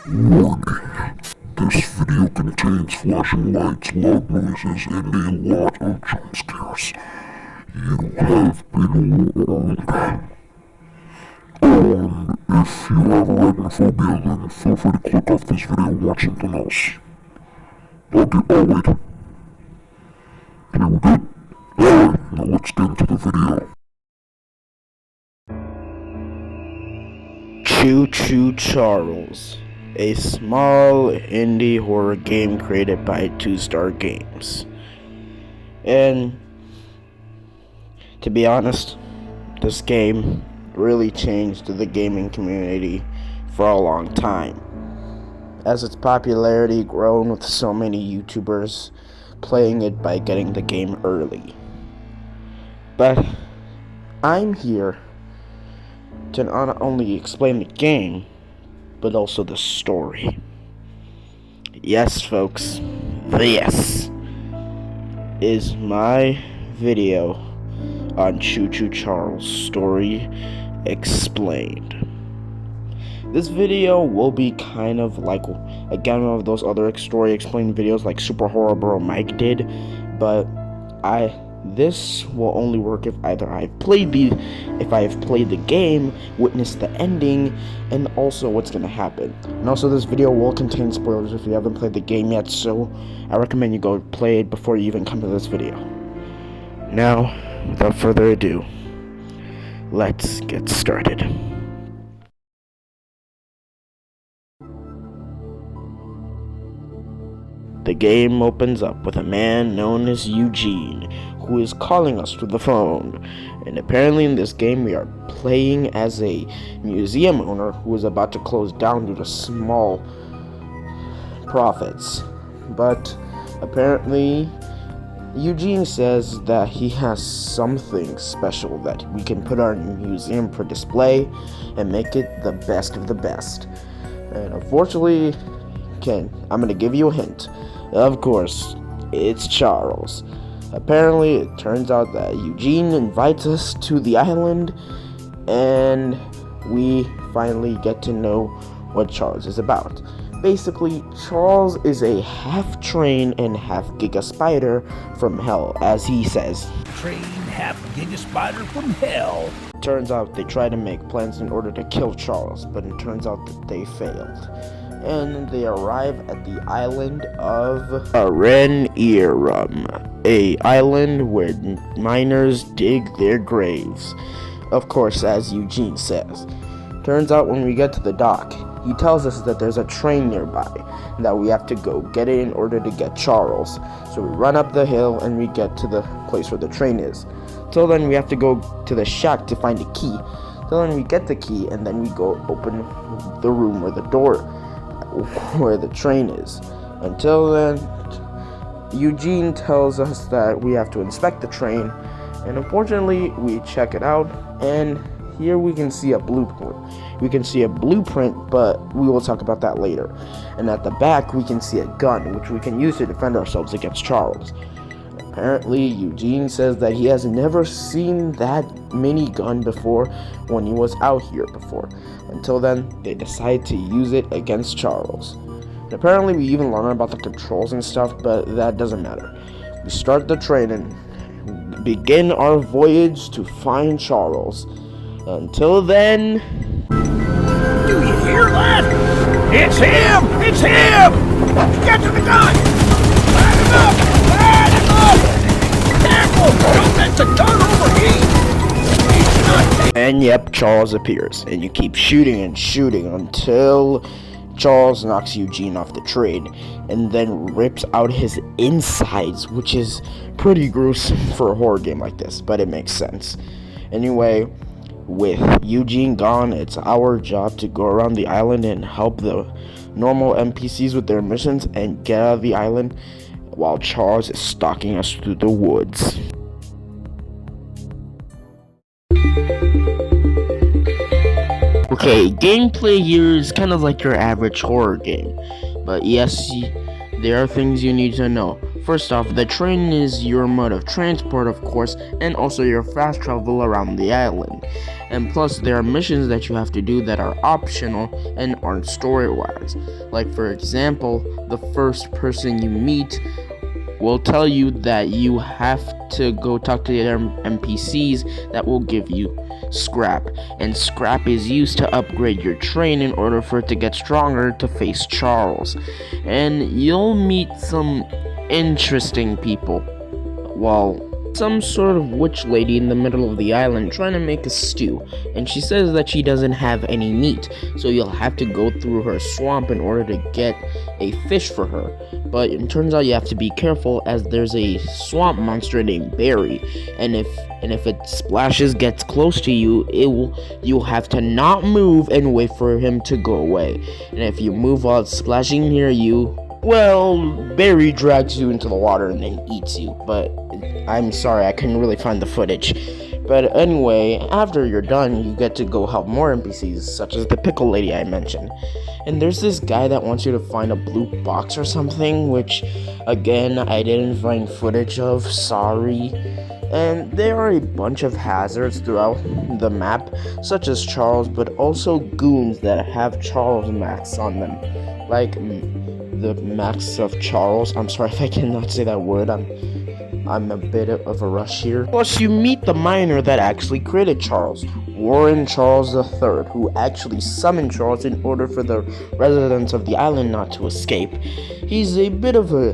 Warning. This video contains flashing lights, loud noises, and a lot of jump scares. You have been warned. If you have arachnophobia, then feel free to click off this video and watch something else. Okay, oh wait. Here we go. Alright, now let's get into the video. Choo Charles, a small indie horror game created by 2-Star Games. And to be honest, this game really changed the gaming community for a long time, as its popularity grown with so many YouTubers playing it by getting the game early. But I'm here to not only explain the game, but also the story. Yes, folks, this is my video on Choo Charles' story explained. This video will be kind of like, again, one of those other story explained videos like Super Horror Bro Mike did, but this will only work if either I have played the game, witnessed the ending, and also what's gonna happen. And also, this video will contain spoilers if you haven't played the game yet, so I recommend you go play it before you even come to this video. Now, without further ado, let's get started. The game opens up with a man known as Eugene, who is calling us through the phone. And apparently in this game we are playing as a museum owner who is about to close down due to small profits. But apparently Eugene says that he has something special that we can put on our museum for display and make it the best of the best. And unfortunately, I'm going to give you a hint. Of course, it's Charles. Apparently, it turns out that Eugene invites us to the island, and we finally get to know what Charles is about. Basically, Charles is a half train and half giga spider from hell, as he says. Train half giga spider from hell. Turns out they try to make plans in order to kill Charles, but it turns out that they failed. And they arrive at the island of Arenierum, a island where miners dig their graves. Of course, as Eugene says. Turns out when we get to the dock, he tells us that there's a train nearby, and that we have to go get it in order to get Charles. So we run up the hill and we get to the place where the train is. Till then, we have to go to the shack to find a key. Till then, we get the key, and then we go open the room where the train is. Until then, Eugene tells us that we have to inspect the train, and unfortunately we check it out, and here we can see a blueprint. But we will talk about that later. And at the back we can see a gun, which we can use to defend ourselves against Charles. Apparently Eugene says that he has never seen that minigun before when he was out here before. Until then, they decide to use it against Charles. And apparently we even learn about the controls and stuff, but that doesn't matter. We start the train and begin our voyage to find Charles. Until then... Do you hear that? It's him! It's him! Get to the gun! Light him up! Light him up! Careful! Don't let the gun overheat! He's not... And yep, Charles appears, and you keep shooting and shooting until Charles knocks Eugene off the train, and then rips out his insides, which is pretty gruesome for a horror game like this, but it makes sense. Anyway, with Eugene gone, it's our job to go around the island and help the normal NPCs with their missions and get out of the island while Charles is stalking us through the woods. Okay, gameplay here is kind of like your average horror game, but yes, there are things you need to know. First off, the train is your mode of transport, of course, and also your fast travel around the island. And plus, there are missions that you have to do that are optional and aren't story-wise. Like, for example, the first person you meet will tell you that you have to go talk to the other NPCs that will give you scrap, and scrap is used to upgrade your train in order for it to get stronger to face Charles. And you'll meet some interesting people. Well, some sort of witch lady in the middle of the island trying to make a stew, and she says that she doesn't have any meat, so you'll have to go through her swamp in order to get a fish for her. But it turns out you have to be careful, as there's a swamp monster named Barry, and if it gets close to you, you'll have to not move and wait for him to go away. And if you move while it's splashing near you, well, Barry drags you into the water and then eats you. But I'm sorry, I couldn't really find the footage. But anyway, after you're done, you get to go help more NPCs, such as the pickle lady I mentioned. And there's this guy that wants you to find a blue box or something, which, again, I didn't find footage of, sorry. And there are a bunch of hazards throughout the map, such as Charles, but also goons that have Charles masks on them. Like the masks of Charles. I'm sorry if I cannot say that word. I'm a bit of a rush here. Plus, you meet the miner that actually created Charles, Warren Charles III, who actually summoned Charles in order for the residents of the island not to escape. He's a bit of a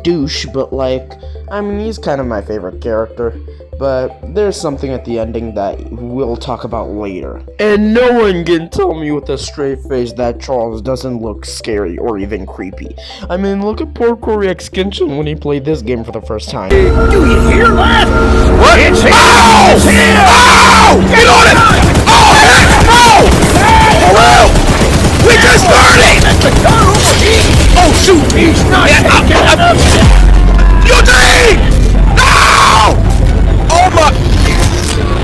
douche, but he's kind of my favorite character. But there's something at the ending that we'll talk about later. And no one can tell me with a straight face that Charles doesn't look scary or even creepy. I mean, look at poor Corey X Genshin when he played this game for the first time. Do you hear that? What? It's him! It's him! Ow! Get on it! Oh, heck no! Hello! We just started! Oh, shoot! He's not taking enough! Eugene! No! Oh my!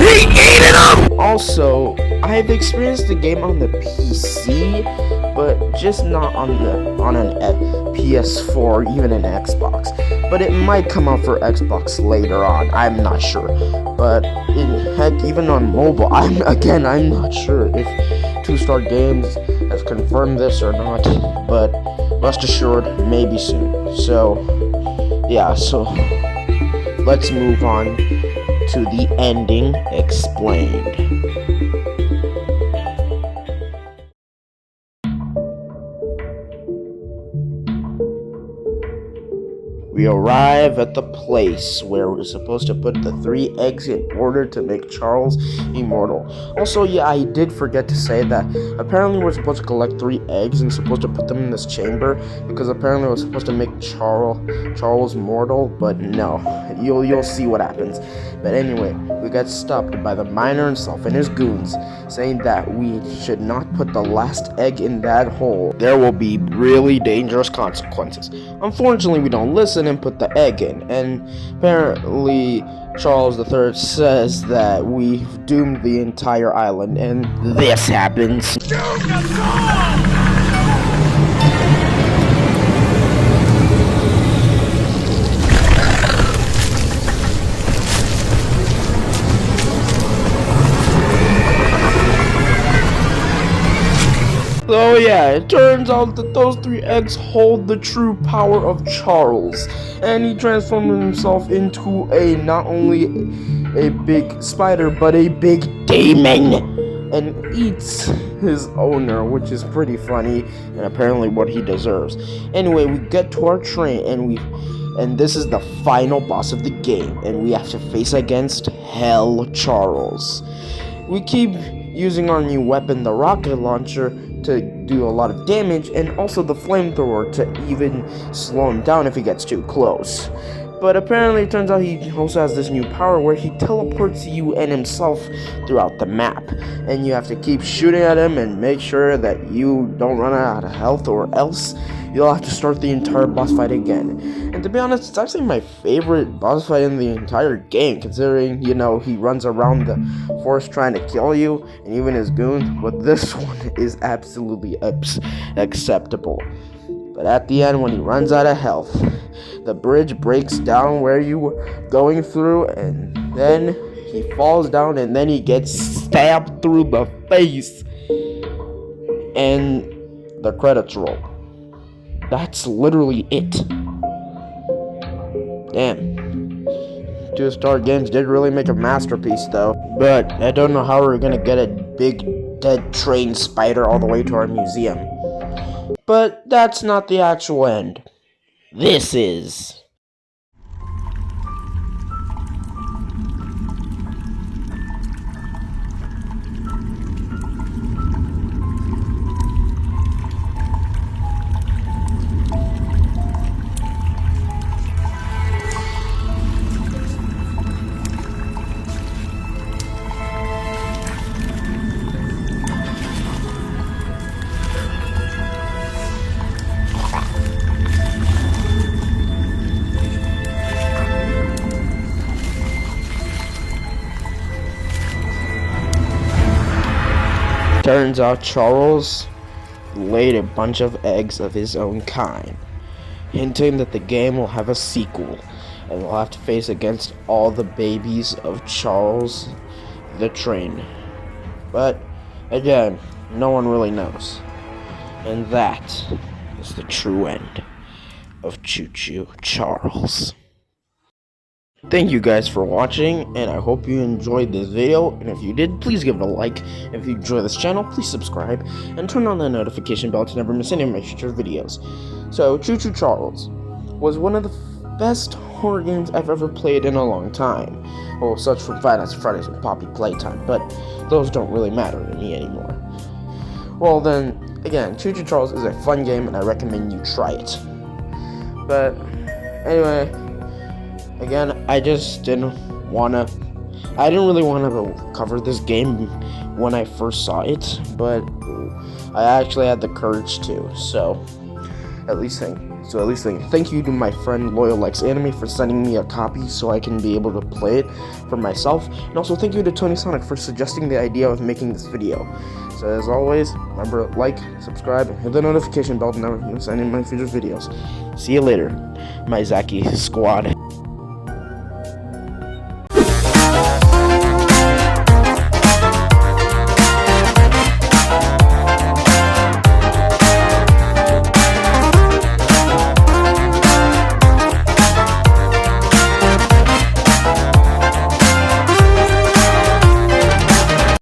He eating them! Also, I've experienced the game on the PC, but just not on an PS4 or even an Xbox. But it might come out for Xbox later on. I'm not sure. But even on mobile, I'm not sure if 2-Star Games has confirmed this or not. But rest assured, maybe soon. So yeah. So let's move on to the ending explained. We arrive at the place where we're supposed to put the 3 eggs in order to make Charles immortal. Also, yeah, I did forget to say that apparently we're supposed to collect 3 eggs and supposed to put them in this chamber, because apparently we're supposed to make Charles mortal, but no, you'll see what happens. But anyway, we got stopped by the miner himself and his goons, saying that we should not put the last egg in that hole. There will be really dangerous consequences. Unfortunately, we don't listen and put the egg in, and apparently Charles III says that we've doomed the entire island, and this happens. So yeah, it turns out that those 3 eggs hold the true power of Charles, and he transformed himself into not only a big spider, but a big demon, and eats his owner, which is pretty funny, and apparently what he deserves. Anyway, we get to our train, and this is the final boss of the game, and we have to face against Hell Charles. We keep using our new weapon, the rocket launcher, to do a lot of damage, and also the flamethrower to even slow him down if he gets too close. But apparently it turns out he also has this new power where he teleports you and himself throughout the map, and you have to keep shooting at him and make sure that you don't run out of health, or else you'll have to start the entire boss fight again. And to be honest, it's actually my favorite boss fight in the entire game, considering, he runs around the forest trying to kill you, and even his goons, but this one is absolutely acceptable. But at the end, when he runs out of health, the bridge breaks down where you were going through, and then he falls down, and then he gets stabbed through the face, and the credits roll. That's literally it. Damn. 2-Star Games did really make a masterpiece, though. But I don't know how we're gonna get a big dead train spider all the way to our museum. But that's not the actual end. This is. Turns out Charles laid a bunch of eggs of his own kind, hinting that the game will have a sequel, and we'll have to face against all the babies of Charles the Train. But, again, no one really knows. And that is the true end of Choo Choo Charles. Thank you guys for watching, and I hope you enjoyed this video, and if you did, please give it a like. If you enjoy this channel, please subscribe, and turn on the notification bell to never miss any of my future videos. So, Choo Choo Charles was one of the best horror games I've ever played in a long time. Well, such from Five Nights at Freddy's and Poppy Playtime, but those don't really matter to me anymore. Well then, again, Choo Choo Charles is a fun game, and I recommend you try it. But, anyway, again, I didn't really want to cover this game when I first saw it, but I actually had the courage to, so at least thank you to my friend Loyal Likes Anime for sending me a copy so I can be able to play it for myself, and also thank you to Tony Sonic for suggesting the idea of making this video. So as always, remember to like, subscribe, and hit the notification bell to never miss any of my future videos. See you later, my Zaki squad.